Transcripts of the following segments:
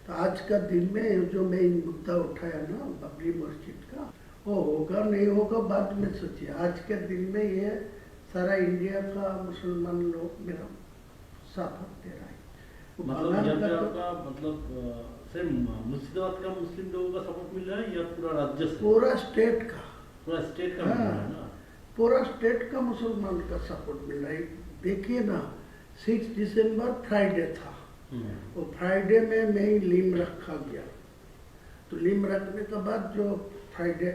तो आज का दिन में जो मैं मुद्दा उठाया ना बाबरी मस्जिद का, वो होगा नहीं होगा बाद में सोचिए। आज के दिन में ये सारा इंडिया का मुसलमान लोग मेरा साथ दे रहा है। मतलब यहाँ पे आपका मतलब सिर्फ मुर्शिदाबाद का मुस्लिम लोगों का सपोर्ट मिल रहा है या पूरा राज्य से? पूरा स्टेट का, पूरा स्टेट का मिल रहा है ना? पूरा स्टेट का मुसलमान का सपोर्ट मिल रहा है। देखिए ना, 6 दिसंबर फ्राइडे था, वो फ्राइडे में मैं लीम रखा गया। तो लीम रखने के बाद जो फ्राइडे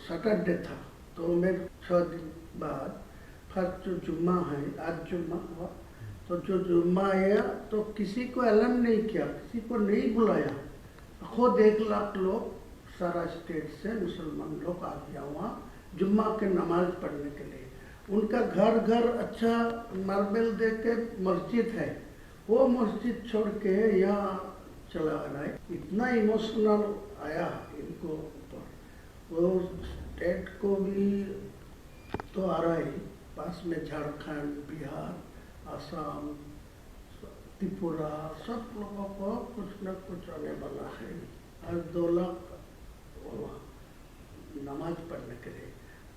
सैटरडे था, तो मैं 6 दिन बाद फर्स्ट जो जुम्मा है, आज जुम्मा हुआ, तो जो जुम्मा आया तो किसी को ऐलान नहीं किया, किसी को नहीं बुलाया। खुद 1 लाख लोग सारा स्टेट से मुसलमान लोग आ गया वहाँ जुम्मा के नमाज पढ़ने के लिए। उनका घर घर अच्छा मार्बल दे के मस्जिद है, वो मस्जिद छोड़ के यहाँ चला रहा है। इतना इमोशनल आया इनको ऊपर। वो स्टेट को भी तो आ रहा है, पास में झारखंड, बिहार, आसाम, त्रिपुरा, सब लोगों को कुछ न कुछ आने वाला है। आज 2 लाख नमाज पढ़ने के लिए।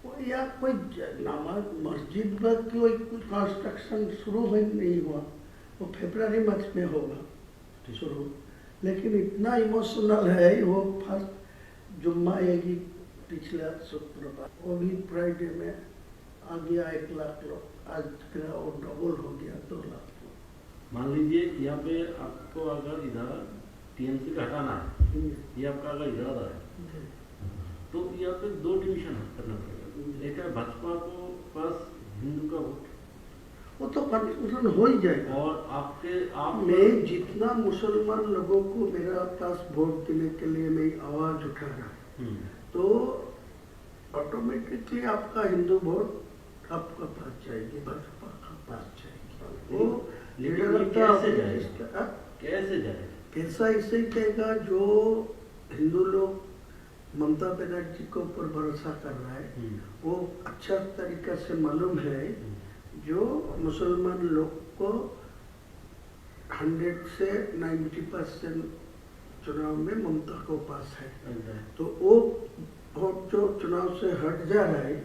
वो या कोई नमाज मस्जिद पर कोई कंस्ट्रक्शन शुरू नहीं हुआ, वो फरवरी मंथ में होगा शुरू। लेकिन इतना इमोशनल है, वो फर्स्ट जुम्मा आएगी पिछला शुक्रवार, वो भी फ्राइडे में आ गया 1 लाख लोग। आज का वो डबल हो गया 2 लाख लोग। मान लीजिए यहाँ पे आपको अगर इधर टीएमसी का हटाना है, ये आपका अगर इरादा है, तो यहाँ पे 2 डिवीजन करना पड़ेगा। एक है भाजपा को पास हिंदू का वोट, वो तो कन्फ्यूजन हो ही जाएगा। और आप मैं जितना मुसलमान लोगों को मेरा पास वोट देने के लिए मैं आवाज उठा रहा, तो ऑटोमेटिकली आपका हिंदू वोट आपका पास जाएगी, भाजपा का पास जाएगी। वो कैसे जाएगा? कैसा इससे कहेगा, जो हिंदू लोग ममता बनर्जी के ऊपर भरोसा कर रहा है, वो अच्छा तरीका से मालूम है जो मुसलमान लोग को 100 से 90% चुनाव में ममता को पास है, तो वो वोट जो चुनाव से हट जा रहा है,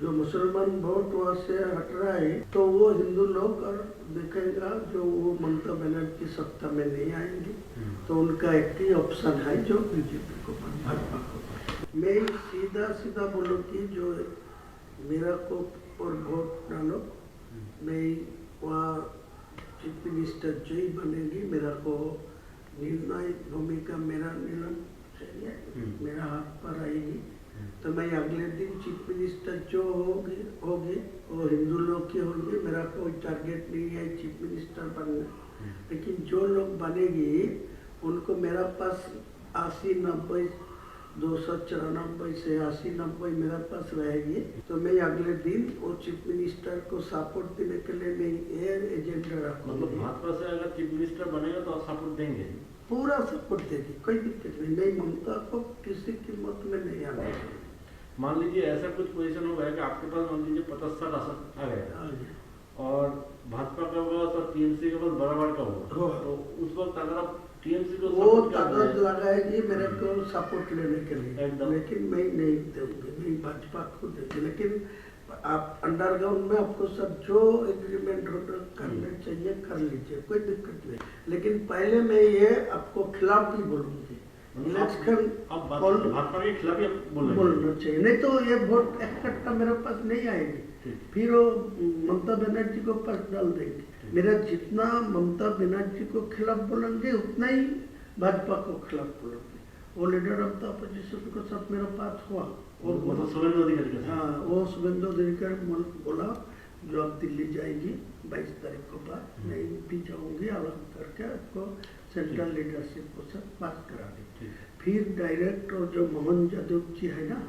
जो मुसलमान वोट वहाँ से हट रहा है, तो वो हिंदू लोग और देखेगा जो वो ममता बनर्जी सत्ता में नहीं आएंगे, तो उनका एक ही ऑप्शन है जो बीजेपी को, भाजपा को। मैं सीधा बोलूँ कि जो मेरा को और वोट डालो, मैं वहाँ चीफ मिनिस्टर जो ही बनेगी, मेरा को निर्णायक भूमिका मेरा निर्णय चाहिए, मेरा हाथ पर आएगी, तो मैं अगले दिन चीफ मिनिस्टर जो होगी वो हिंदू लोग की होगी। मेरा कोई टारगेट नहीं है चीफ मिनिस्टर बनना, लेकिन जो लोग बनेगी उनको मेरा पास 80-90, 294 से 80-90 मेरा पास रहेगी, तो मैं अगले दिन वो चीफ मिनिस्टर को सपोर्ट देने के लिए मैं ये एजेंडा रखूँगा। मतलब भाजपा से अगर चीफ मिनिस्टर बनेगा तो आप सपोर्ट देंगे? पूरा सपोर्ट देगी, कोई दिक्कत नहीं। मैं ममता को किसी कीमत में नहीं आने देंगे। मान लीजिए ऐसा कुछ पोजीशन हो गया कि आपके पास मान लीजिए 50-60 आसन आ गया और भाजपा का होगा तो टीएमसी के पास बराबर का होगा, तो उस वक्त अगर आप टीएमसी को वो ताकत लगाएगी मेरे को सपोर्ट लेने के लिए, लेकिन मैं नहीं दूंगी, मैं भाजपा को दूंगी। लेकिन आप अंडरग्राउंड में आपको सब जो एग्रीमेंट करने चाहिए कर लीजिए, कोई दिक्कत नहीं। लेकिन पहले मैं ये आपको खिलाफ भी बोलूंगी, इलेक्शन भाजपा के खिलाफ बोलना चाहिए, नहीं तो ये वोट इकट्ठा मेरे पास नहीं आएगी, फिर वो ममता बनर्जी को पास डाल देंगे। मेरा जितना ममता बनर्जी को खिलाफ बोलेंगे उतना ही भाजपा को खिलाफ बोलेंगे। वो लीडर ऑफ द अपोजिशन को सब मेरा पास हुआ, और शुभेंदु अधिकारी, हाँ वो शुभेंदु अधिकारी बोला जो अब दिल्ली जाएगी 22 तारीख को बाद, मैं भी जाऊँगी, अलग करके आपको सेंट्रल लीडरशिप को सब बात करा दी। फिर डायरेक्ट और जो मोहन यादव जी है ना,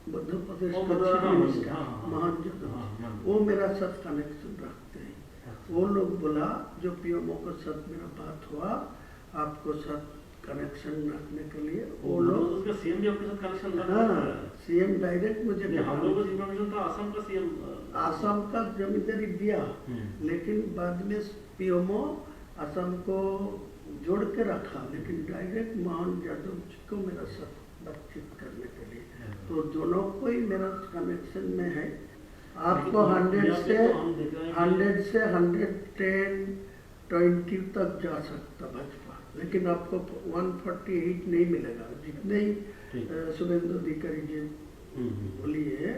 मध्य प्रदेश का चीफ मिनिस्टर मोहन यादव, वो मेरा साथ कनेक्शन रखते हैं। वो लोग बोला जो पीएमओ के साथ मेरा बात हुआ, आपको साथ कनेक्शन रखने के लिए वो वो लोग, उसका सीएम भी आपके साथ कनेक्शन रखा हाँ है? सीएम डायरेक्ट मुझे नहीं, हम लोगों को इन्फॉर्मेशन था आसाम का सीएम। आसाम का जमींदारी दिया, लेकिन बाद में पीएमओ आसाम को जोड़ के रखा, लेकिन डायरेक्ट मोहन यादव जी को मेरा साथ बातचीत करने के लिए, तो दोनों को ही मेरा कनेक्शन में है। आपको 100 से 110, 20 तक जा सकता भाजपा, लेकिन आपको 148 नहीं मिलेगा। जितने ही शुभेंदु अधिकारी जी बोली है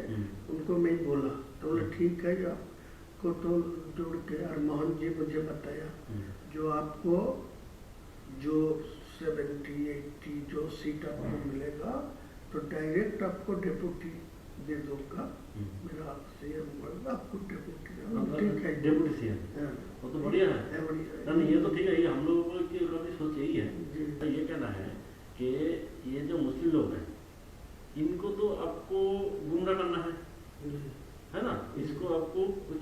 उनको मैं बोला, तो बोले ठीक है आपको तो जोड़ के, और मोहन जी मुझे बताया जो आपको जो 70-80 जो सीट आपको मिलेगा तो डायरेक्ट आपको डेप्यूटी दे दूंगा, मेरा सीएम होगा आपको डेप्यूटी, ठीक है डेप्यूटी सीएम, वो तो बढ़िया है। नहीं ये तो ठीक है, ये हम लोगों की काफी सोच यही है। ये कहना है कि ये जो मुस्लिम लोग हैं इनको तो आपको गुमराह करना है ना, इसको आपको कुछ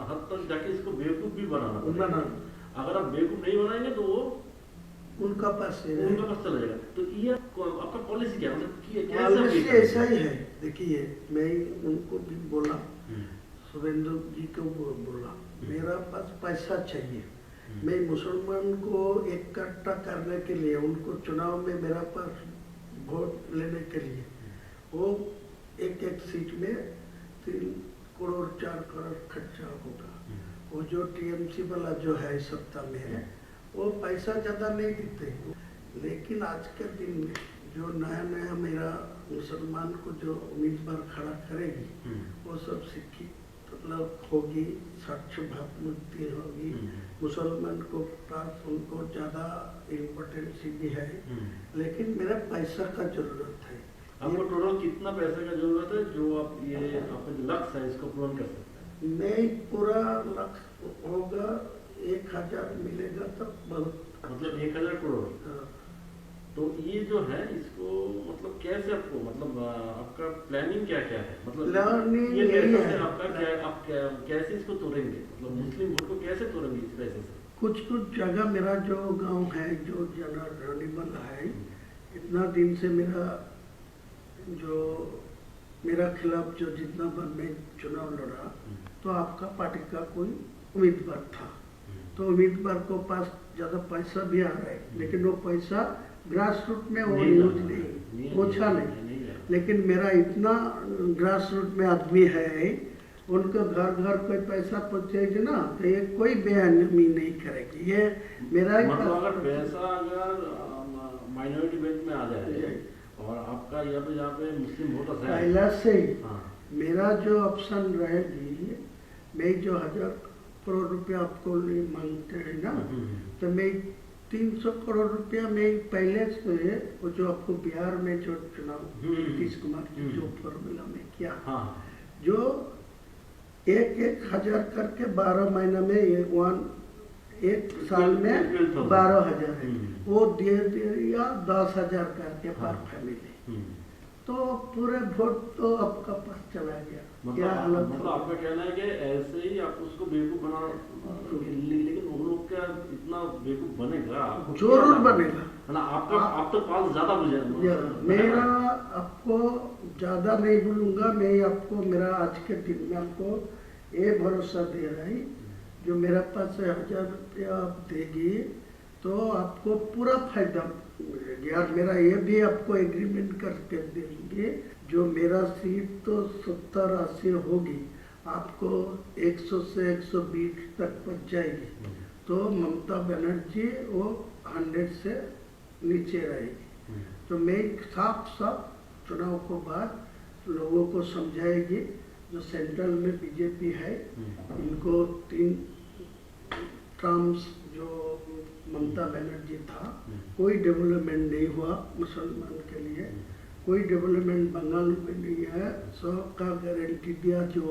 हद तक जाके इसको बेवकूफ भी बनाना पड़ेगा। अगर आप बेवकूफ नहीं बनाएंगे तो वो उनका पास चला जाएगा। तो ये आपका पॉलिसी क्या, मतलब पॉलिसी ऐसा ही है। देखिए मैं उनको भी बोला, शुभेंदु जी को बोला मेरा पास पैसा चाहिए, मैं मुसलमान को इकट्ठा करने के लिए, उनको चुनाव में मेरा पास वोट लेने के लिए, वो एक सीट में 3 करोड़ 4 करोड़ खर्चा होगा। वो जो टीएमसी वाला जो है सत्ता में है वो पैसा ज़्यादा नहीं देते, लेकिन आज के दिन में जो नया नया मेरा मुसलमान को जो उम्मीदवार खड़ा करेगी वो सब शिक्षित मतलब होगी, साक्ष्य भावमुक्ति होगी, मुसलमान को पास उनको ज़्यादा इम्पोर्टेंस भी है, लेकिन मेरा पैसा का जरूरत है। आपको टोटल कितना पैसे का जरूरत है जो आप ये आपका जो लक्ष्य है इसको पूर्ण कर सकते हैं? नहीं, पूरा लक्ष्य होगा 1000 मिलेगा तब बहुत, मतलब 1000 करोड़। तो ये जो है इसको मतलब कैसे आपको, मतलब आपका प्लानिंग क्या क्या है, मतलब प्लानिंग ये यही पैसे है। से आपका क्या, आप कैसे इसको तोड़ेंगे, मतलब मुस्लिम वोट को कैसे तोड़ेंगे इस पैसे से? कुछ जगह मेरा जो गांव है जो जनरल है, इतना दिन से मेरा खिलाफ जो जितना बार मैं चुनाव लड़ा तो आपका पार्टी का कोई उम्मीदवार था, तो उम्मीदवार को पास ज़्यादा पैसा भी आ रहा है, लेकिन वो पैसा ग्रास रूट में वो यूज नहीं पहुँचा नहीं। लेकिन मेरा इतना ग्रास रूट में आदमी है, उनको घर घर कोई पैसा पहुँचेगी ना तो ये कोई बेअहमी नहीं करेगी। ये मेरा मतलब अगर पैसा अगर माइनॉरिटी बेल्ट में आ जाए और आपका यहाँ पे मुस्लिम वोटर्स है पहला से ही मेरा जो ऑप्शन रहेगी, मैं जो 1000 करोड़ रुपया आपको मांगते हैं ना, तो मैं 300 करोड़ रुपया में पहले से वो जो आपको बिहार में जो चुनाव नीतीश कुमार जी जो फॉर्मूला में किया, जो 1,000 करके 12 महीना में एक साल में 12,000 है, वो दे दिया 10,000 करके पर फैमिली, तो पूरे वोट तो आपका पास चला गया। मतलब आपका कहना है कि ऐसे ही आप उसको बेवकूफ बना, लेकिन उन लोग क्या इतना बेवकूफ बनेगा? जरूर बनेगा ना, आपका आप तो पास ज्यादा बुझेगा। मेरा आपको ज्यादा नहीं बोलूंगा, मैं आपको मेरा आज के दिन में आपको ये भरोसा दे रहा है, जो मेरा पास 1000 रुपया आप देगी तो आपको पूरा फायदा मिलेगा। और मेरा ये भी आपको एग्रीमेंट करके देंगे, जो मेरा सीट तो 70-80 होगी, आपको 100 से 120 तक पहुँच जाएगी, तो ममता बनर्जी वो 100 से नीचे रहेगी। तो मैं साफ चुनाव को बाद लोगों को समझाएगी, जो सेंट्रल में बीजेपी है इनको 3 टर्म्स जो ममता बनर्जी था, कोई डेवलपमेंट नहीं हुआ मुसलमान के लिए, कोई डेवलपमेंट बंगाल में नहीं है। 100 का गारंटी दिया, जो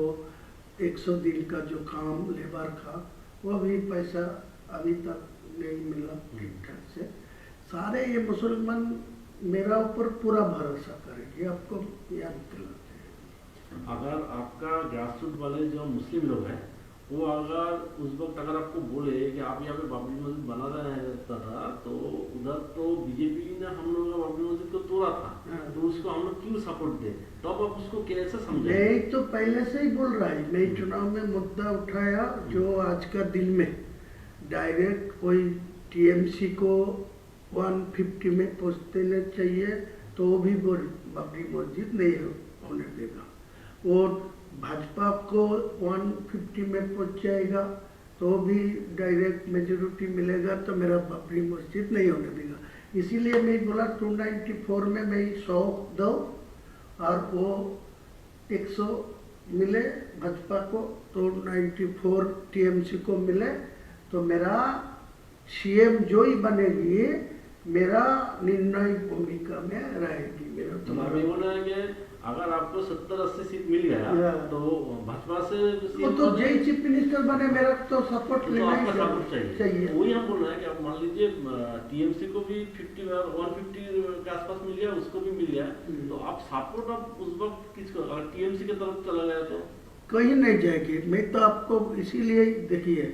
100 दिन का जो काम लेबर का, वो भी पैसा अभी तक नहीं मिला ठीक ठाक से। सारे ये मुसलमान मेरा ऊपर पूरा भरोसा करेंगे, आपको याद दिलाते हैं। अगर आपका ग्रासरूट वाले जो मुस्लिम लोग हैं वो अगर उस वक्त अगर आपको बोले कि आप यहाँ पे बाबरी मस्जिद बना रहे हैं दादा, तो उधर तो बीजेपी ने हम लोगों का बाबरी मस्जिद को तोड़ा था, तो उसको हम लोग क्यों सपोर्ट दे, तो अब आप उसको कैसे समझे? मैं तो पहले से ही बोल रहा है, मैं चुनाव में मुद्दा उठाया जो आज का दिन में डायरेक्ट कोई टीएमसी को 150 में पहुँच देना चाहिए, तो वो भी बाबरी मस्जिद नहीं होने देगा। और भाजपा को 150 में पहुँच जाएगा तो भी डायरेक्ट मेजोरिटी मिलेगा, तो मेरा बाबरी मस्जिद नहीं होने देगा। इसीलिए मैं बोला 294 में मैं 100 दो और वो 100 मिले भाजपा को, तो 94 टीएमसी को मिले, तो मेरा सीएम जो ही बनेगी मेरा निर्णायक भूमिका में रहेगी। मेरा तुम्हारा ये बोलना है कि अगर आपको 70-80 सीट मिल गया तो भाजपा से वो तो जय चीफ मिनिस्टर बने, मेरा तो सपोर्ट तो लेना आपका ही सपोर्ट चाहिए। वही हम बोल रहे हैं कि आप मान लीजिए टीएमसी को भी 50 और 150 के आसपास मिल गया, उसको भी मिल गया, तो आप सपोर्ट आप उस वक्त किसको, अगर टीएमसी की तरफ चला गया तो कहीं नहीं जाएगी। मैं तो आपको इसीलिए देखिए,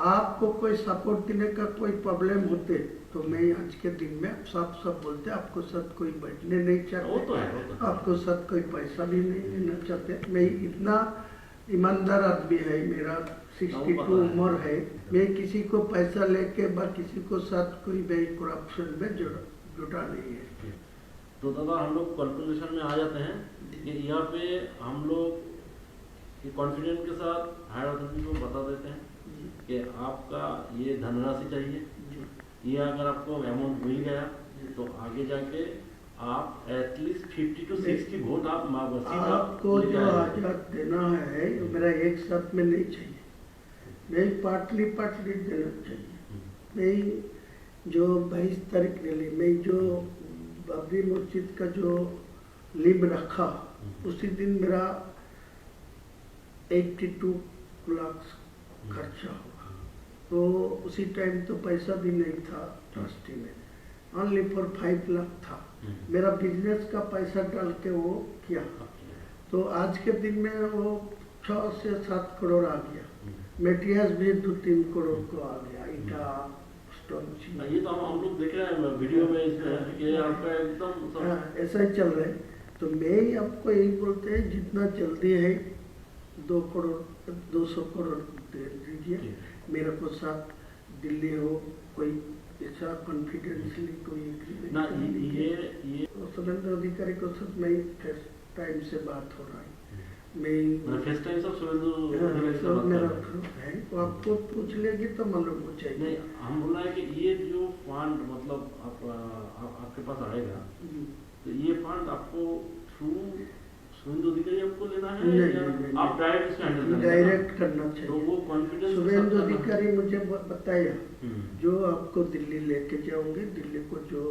आपको कोई सपोर्ट देने का कोई प्रॉब्लम होते तो मैं आज के दिन में साफ बोलते, आपको साथ कोई बैठने नहीं चाहते, वो तो है। आपको साथ कोई पैसा भी नहीं लेना चाहते। मैं इतना ईमानदार आदमी है, मेरा 62 उम्र है, मैं किसी को पैसा लेके बा किसी को साथ कोई भी करप्शन में जुटा नहीं है। तो दादा हम लोग कंक्लूजन में आ जाते हैं कि यहाँ पे हम लोग कॉन्फिडेंस के साथ हायर अथॉरिटी को बता देते हैं कि आपका ये धनराशि चाहिए, ये अगर आपको अमाउंट मिल गया तो आगे जाके आप एटलीस्ट 50 to 60 वोट आप आपको जो आजाद देना है मेरा एक साथ में नहीं चाहिए, मैं पार्टली देना चाहिए। मैं जो 22 तारीख रैली में जो बाबरी मस्जिद का जो लिंब रखा उसी दिन मेरा 82 लाख खर्चा हुआ, तो उसी टाइम तो पैसा भी नहीं था ट्रस्टी में, ओनली फॉर 5 लाख था। मेरा बिजनेस का पैसा डाल के वो किया, तो आज के दिन में वो 6 से 7 करोड़ आ गया, मेटेरियल्स भी 2-3 करोड़ को आ गया, ईटा स्टोन। ये तो हम लोग देख रहे हैं वीडियो में इसमें कि आपका एकदम ऐसा ही चल रहा है। तो मैं आपको यही बोलते हैं, जितना जल्दी है 2 करोड़ 200 करोड़ दे दीजिए मेरे को, साथ दिल्ली हो कोई ऐसा कॉन्फिडेंसली कोई ना, ये सुरेंद्र अधिकारी को सब मैं टाइम से बात हो रहा है, मैं फर्स्ट टाइम सब सुरेंद्र मेरा है, तो आपको पूछ लेगी तो मालूम हो जाएगी। नहीं, हम बोल रहे हैं कि ये जो फंड मतलब आपके पास आएगा, तो ये फंड आपको थ्रू सुरेंद्र अधिकारी आपको लेना है या आप डायरेक्ट इसमें हैंडल करना है? डायरेक्ट करना चाहिए। तो वो कॉन्फिडेंस सुरेंद्र अधिकारी मुझे बताया जो आपको दिल्ली लेके जाओगे, दिल्ली को जो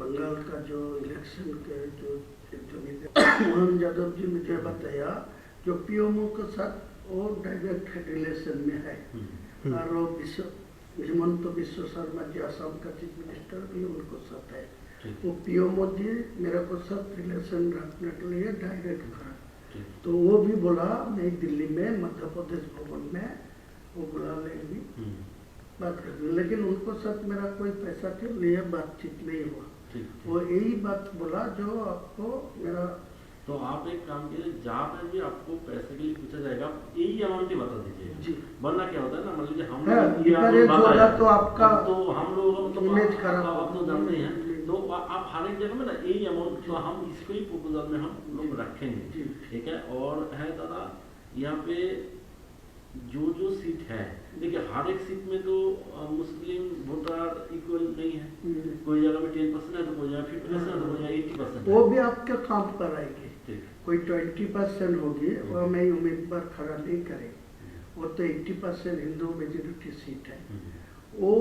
बंगाल का जो इलेक्शन के जो मोहन यादव जी मुझे बताया, जो पीएमओ के साथ वो डायरेक्ट रिलेशन में है, और वो हेमंत बिश्व शर्मा जी असम का चीफ मिनिस्टर भी उनको साथ है, वो पीएमओ जी मेरे को साथ रिलेशन रखने के लिए डायरेक्ट करा। तो वो भी बोला मैं दिल्ली में मध्य प्रदेश भवन में वो बुला लेंगी बात करनी, लेकिन उनको साथ मेरा कोई पैसा के लिए बातचीत नहीं हुआ। वो यही बात बोला जो आपको मेरा। तो आप एक काम कीजिए, जहाँ पे भी आपको पैसे के लिए पूछा जाएगा यही अमाउंट ही बता दीजिए जी, वरना क्या होता है ना, मान लीजिए हम तो आपका तो हम लोग इमेज खराब आप तो जानते हैं, तो आप हर एक जगह में ना यही अमाउंट, तो हम इसको ही प्रपोजल में हम लोग रखेंगे, ठीक है। और है दादा यहाँ पे जो सीट है, देखिए हर एक सीट में तो मुस्लिम वोटर इक्वल नहीं है, कोई जगह में 10% है तो कोई जगह 50% है तो कोई जगह 80%। वो भी आपके काम पर आएगी, कोई 20% होगी वो मैं उम्मीदवार खड़ा नहीं करें, वो तो 80% हिंदू मेजोरिटी सीट है, वो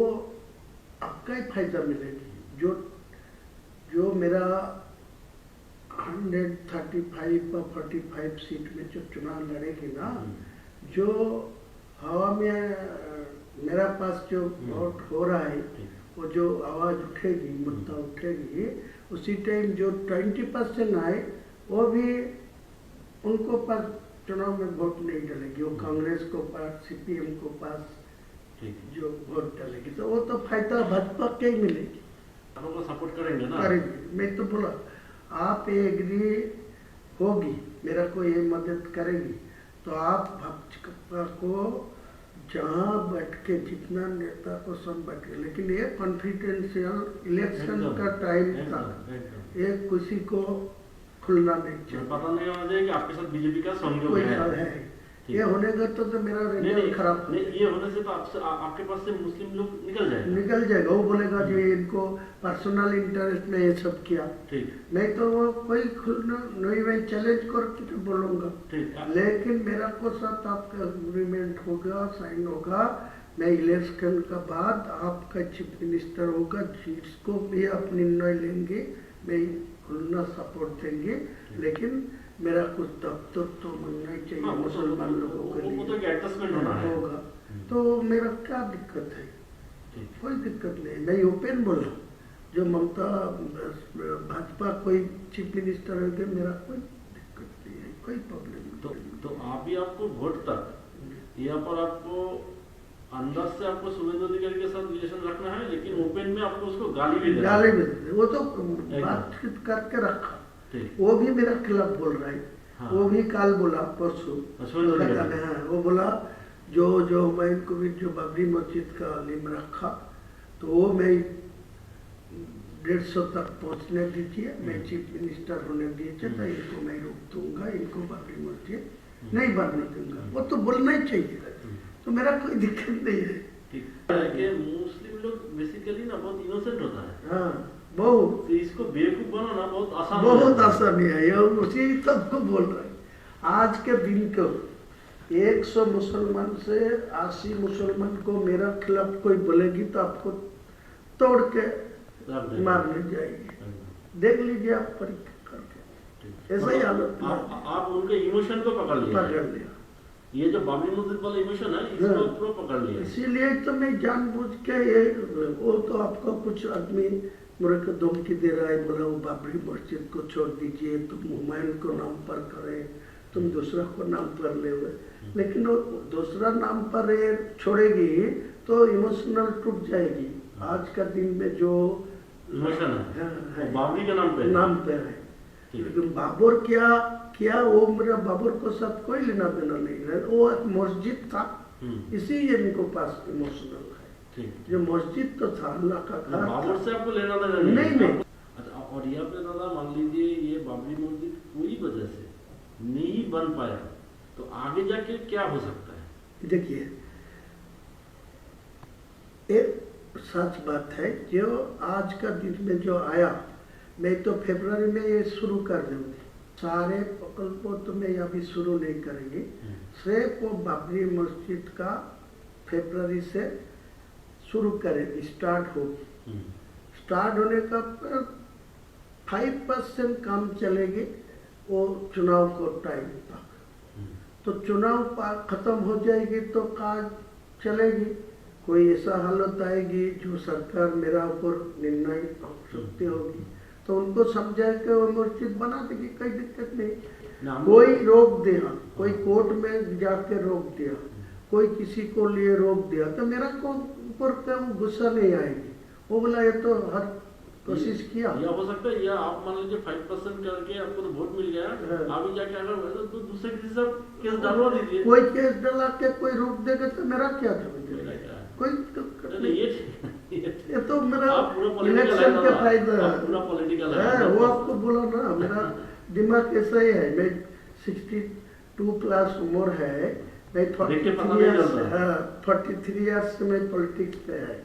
आपका ही फायदा मिलेगी। जो मेरा 135 और 45 सीट में जो चुनाव लड़ेगी ना, जो हवा में मेरा पास जो वोट हो रहा है, वो जो आवाज़ उठेगी, मुद्दा उठेगी, उसी टाइम जो 20% आए वो भी उनको पास चुनाव में वोट नहीं डालेगी, वो कांग्रेस को पास, सीपीएम को पास ठीक है। जो वोट डालेगी तो वो तो फायदा भाजपा के ही मिलेगी। आप लोग सपोर्ट करेंगे ना? करेंगे। मैं तो बोला आप ये एग्री होगी, मेरा को ये मदद करेगी तो आप भाजपा को जहाँ बैठ के जितना नेता को सब बैठ के, लेकिन ये कॉन्फिडेंशियल इलेक्शन का टाइम था, ये किसी को खुलना नहीं चाहिए, पता नहीं होना चाहिए कि आपके साथ बीजेपी का सहयोग कोई है। ये होने का तो मेरा रिजल्ट खराब नहीं, ये होने से तो आपके पास से मुस्लिम लोग निकल जाएगा। वो बोलेगा जो इनको पर्सनल इंटरेस्ट में ये सब किया, ठीक। नहीं तो वो कोई खुलना नहीं, मैं चैलेंज करके तो बोलूंगा, लेकिन मेरा को साथ आपका एग्रीमेंट होगा, साइन होगा, मैं इलेक्शन का बाद आपका चीफ मिनिस्टर होगा, जिसको भी आप निर्णय लेंगे मैं खुलना सपोर्ट देंगे, लेकिन मेरा कुछ दफ्तर तो मिलना ही चाहिए मुसलमान लोगों के लिए, तो एडजस्टमेंट होगा। तो मेरा क्या दिक्कत है? कोई दिक्कत नहीं, मैं ओपन बोल रहा हूँ, जो ममता भाजपा कोई चीफ मिनिस्टर होंगे मेरा कोई दिक्कत नहीं है, कोई प्रॉब्लम नहीं। तो आप आपको वोट तक यहाँ पर आपको अंदर से आपको शुभेंदु अधिकारी के साथ रिलेशन रखना है, लेकिन ओपन में आपको उसको गाली भी देना है। वो तो बातचीत करके रखा, वो भी मेरा खिलाफ बोल रहा है। हाँ। वो भी काल बोला परसों, हाँ, वो बोला जो मैं इनको भी जो बाबरी मस्जिद का नियम रखा तो वो मैं 150 तक पहुंचने दीजिए, मैं चीफ मिनिस्टर होने दीजिए तो इनको मैं रोक दूंगा, इनको बाबरी मस्जिद नहीं बनने दूंगा। वो तो बोलना ही चाहिए, तो मेरा कोई दिक्कत नहीं है। मुस्लिम लोग बेसिकली ना बहुत इनोसेंट होता है। हाँ, बहुत, तो इसको बेवकूफ बनाना बहुत आसान है। ये उसी सबको बोल रहे हैं। आज के दिन को 100 मुसलमान से 80 मुसलमान को मेरा खिलाफ कोई बोलेगी तो आपको तोड़ के मारने जाएगी, देख लीजिए आप परीक्षा करके, ऐसा ही हालत। आप उनके इमोशन को पकड़ लिया, ये जो बाबरी मस्जिद वाला इमोशन है इसको पूरा पकड़ लिया। इसीलिए तो मैं जानबूझ के ये, वो तो आपको कुछ आदमी मेरे को धमकी दे रहा है, बोला वो बाबरी मस्जिद को छोड़ दीजिए, तुम हुमायूं को नाम पर करें, तुम दूसरा को नाम पर ले हुए, लेकिन वो दूसरा नाम पर छोड़ेगी तो इमोशनल टूट जाएगी। आज का दिन में जो इमोशन है बाबरी के नाम पे है, लेकिन बाबर क्या वो मेरा बाबर को साथ कोई लेना देना नहीं है, वो एक मस्जिद था, इसी इनको पास इमोशनल है। जो मस्जिद तो था अल्लाह का घर, बाबर से आपको लेना देना नहीं। अच्छा, और यहाँ पे दादा मान लीजिए ये बाबरी मस्जिद कोई वजह से नहीं बन पाया तो आगे जाके क्या हो सकता है? देखिए, एक सच बात है, जो आज का दिन में जो आया, मैं तो फरवरी में ये शुरू कर दूंगी, सारे प्रकल्पों तो मैं अभी शुरू नहीं करेंगे, सिर्फ वो बाबरी मस्जिद का फरवरी से शुरू करेंगे, स्टार्ट होगी। स्टार्ट होने का 5% काम चलेगी वो चुनाव को टाइम तक, तो चुनाव खत्म हो जाएगी तो काम चलेगी। कोई ऐसा हालत आएगी जो सरकार मेरा ऊपर निर्णय हो सकती होगी तो उनको समझा के वो मस्जिद बना देगी, कोई दिक्कत नहीं। कोई रोक दिया, कोई कोर्ट में जाके रोक दिया, कोई किसी को लिए रोक दिया तो मेरा को ऊपर का गुस्सा नहीं आएगी, वो बोला ये तो हर कोशिश किया। या हो सकता है, या आप मान लीजिए 5% करके आपको तो वोट मिल गया, अभी जाके अगर तो दूसरे किसी से केस डलवा दीजिए, कोई केस डला के कोई रोक देगा तो मेरा क्या था, कोई ये तो मेरा इलेक्शन के फायदा है, वो आपको बोला ना, मेरा दिमाग ऐसा ही है, मैं 62 प्लस उम्र है, मैं 43 इयर्स से मैं पॉलिटिक्स पे है,